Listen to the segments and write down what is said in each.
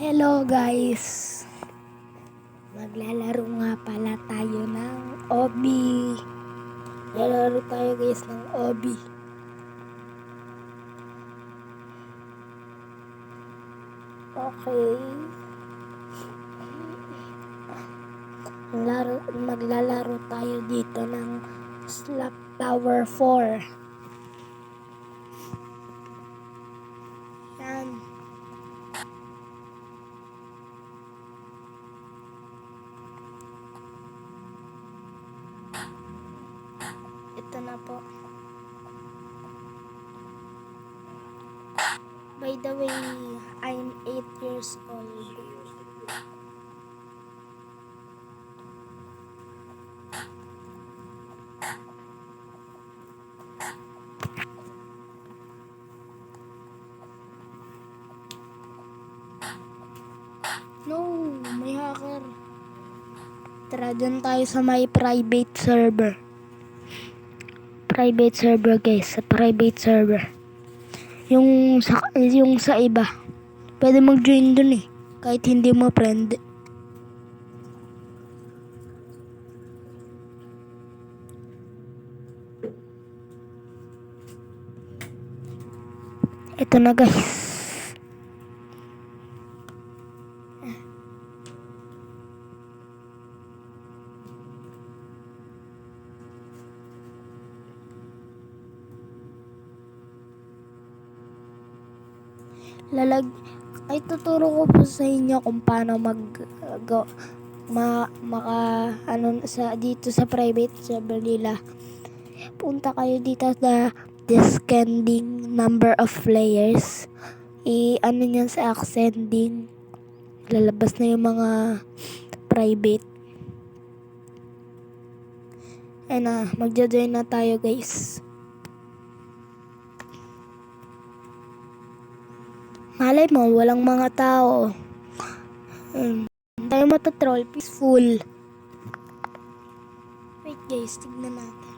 Hello guys! Maglalaro nga pala tayo ng Obi. Lalaro tayo guys ng Obi. Okay. Maglalaro tayo dito ng Slap Tower 4. Yan. Ito na po. By the way, I'm 8 years old. No, may hacker. Tara dun tayo sa may private server. Private server guys, sa private server. Yung sa iba. Pwede mag-join dun eh. Kahit hindi mo friend. Ito na guys. Tuturo ko po sa inyo kung paano dito sa private server nila. Punta kayo dito sa descending number of players. Niyan sa ascending. Lalabas na yung mga private. Magja-join na tayo guys. Malay mo, walang mga tao. Tayo matatroll, peaceful. Wait guys, tignan natin.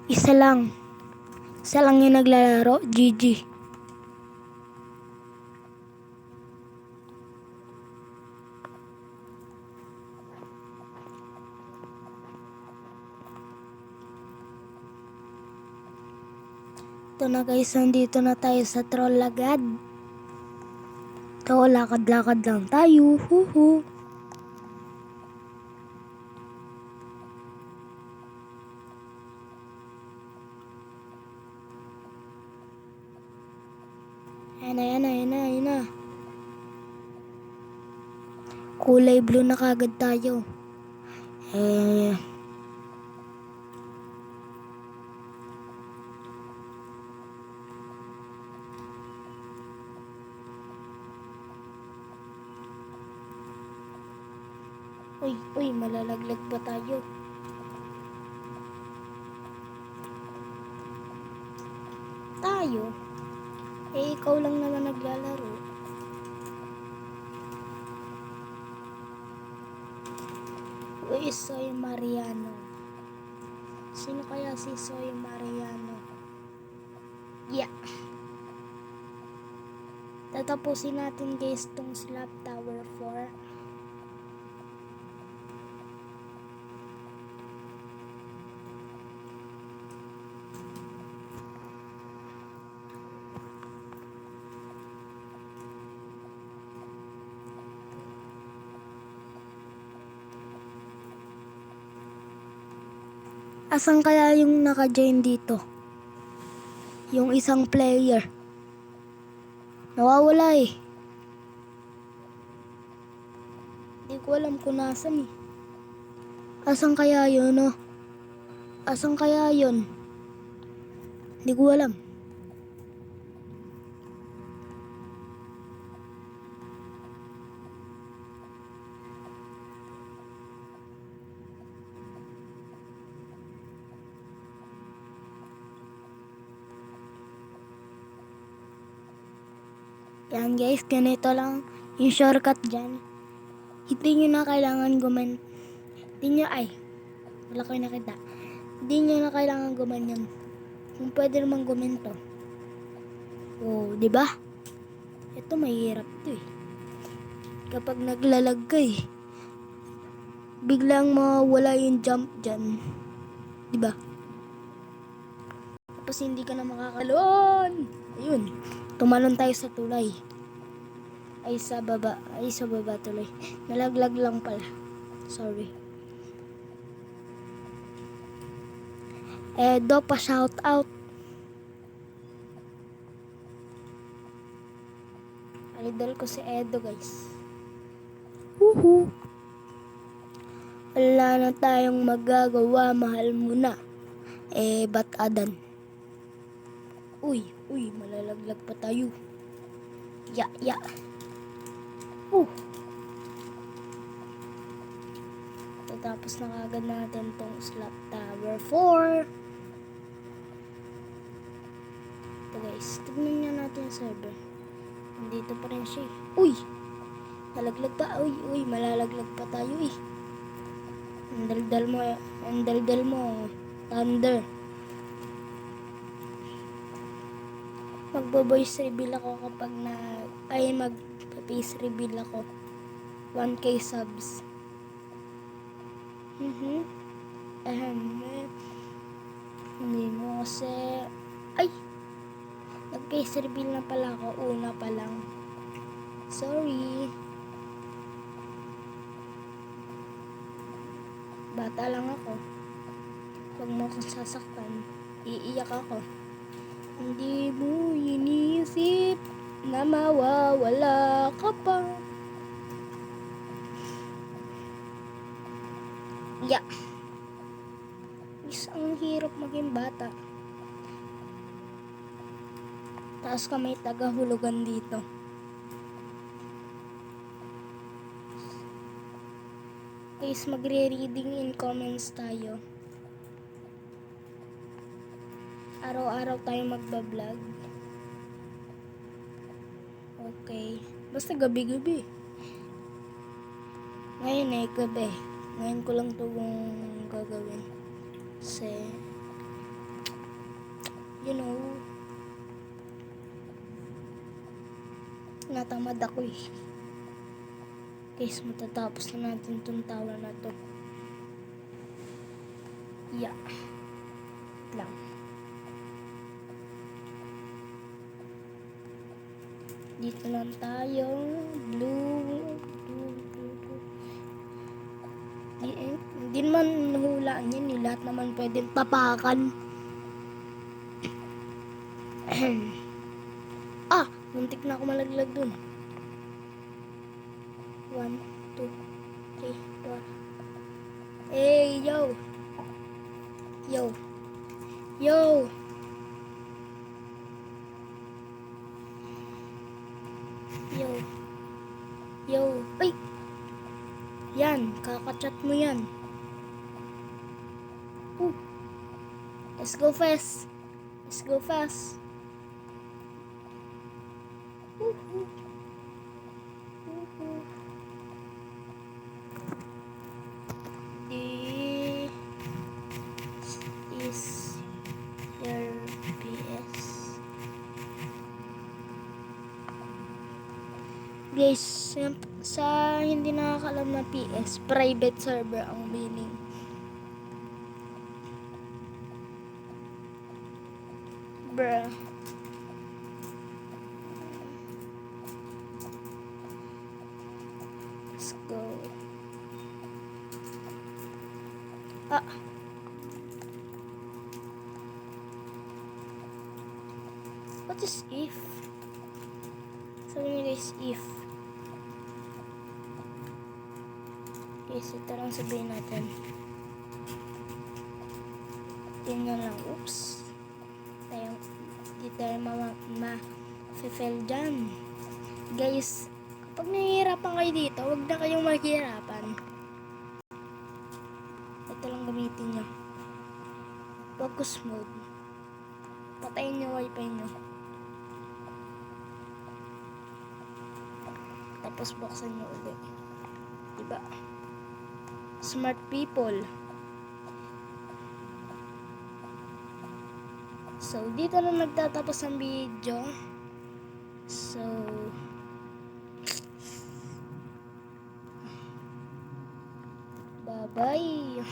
Isa lang yung naglalaro, GG. Ito na guys, nandito na tayo sa troll agad. Ito, lakad-lakad lang tayo. Huhu. Ayan na. Kulay blue na kagad tayo. Uy, malalaglag ba tayo? Tayo? Ikaw lang naman naglalaro. Uy, Soy Mariano. Sino kaya si Soy Mariano? Yeah. Tatapusin natin guys tong Slap Tower 4. Asan kaya yung naka-join dito? Yung isang player. Nawawala eh. Hindi ko alam kung nasan eh. Asan kaya yun no? Asan kaya yun? Hindi ko alam. Yan guys, ganito lang yung shortcut dyan. Hindi nyo na kailangan wala kayo nakita. Hindi nyo na kailangan gumanyan. Kung pwede naman guminto. Oh, di ba? Ito mahirap to eh. kapag naglalag ka eh. Biglang mawala yung jump dyan. Diba? Tapos hindi ka na makakalon. Ayun. Tumalon tayo sa tulay. Ay sa baba tuloy. Nalaglag lang pala. Sorry. Edo pa shout out. Idol ko si Edo guys. Woohoo. Wala na tayong magagawa, mahal mo na. Ba't adan? Uy, malalaglag pa tayo. Ya. Tatapos na kagad natin tong slot tower 4. Ito guys, tignan nyo natin yung server. Nandito pa rin siya. Uy! Nalaglag pa. Uy, malalaglag pa tayo eh. Ang daldal mo. Thunder. Magbo-voice reveal ako kapag mag-face reveal ako. 1k subs. Hindi mo kasi... Ay! Nag-face reveal na pala ako. Una pa lang. Sorry. Bata lang ako. Huwag mo akong sasaktan. Iiyak ako. Hindi mo iniisip na mawawala ka pa. Yeah. Ang hirap maging bata. Taas ka may tagahulugan dito. Guys, magre-reading in comments tayo. Araw-araw tayo magbablog. Okay. Basta gabi-gabi. Ngayon gabi. Ngayon ko lang ito gagawin. Kasi, natamad ako eh. Guys, matatapos na natin itong tower na to. Yeah. Lang. Dito lang tayo. Blue. Hindi naman nahulaan yan. Lahat naman pwedeng tapakan. Muntik na ako malaglag dun. 1, 2, 3, 4. Hey, yo! Ay! Yan, kakachat mo yan. Let's go fast. This is your PS. Guys, sa hindi nakakalam na PS, private server ang meaning. Bruh. Let's go. What is if? Sabi niyo guys, if. Guys, ito lang sabihin natin. Tingnan lang. Oops. Di tayo ma-fail dyan. Guys, kapag nahihirapan kayo dito, huwag na kayong maghihirapan. Ito lang gamitin nyo. Focus mode. Patayin nyo wifi nyo. Tapos buksan nyo ulit. Diba? Smart people. So, dito na nagtatapos ang video. So, Bye-bye.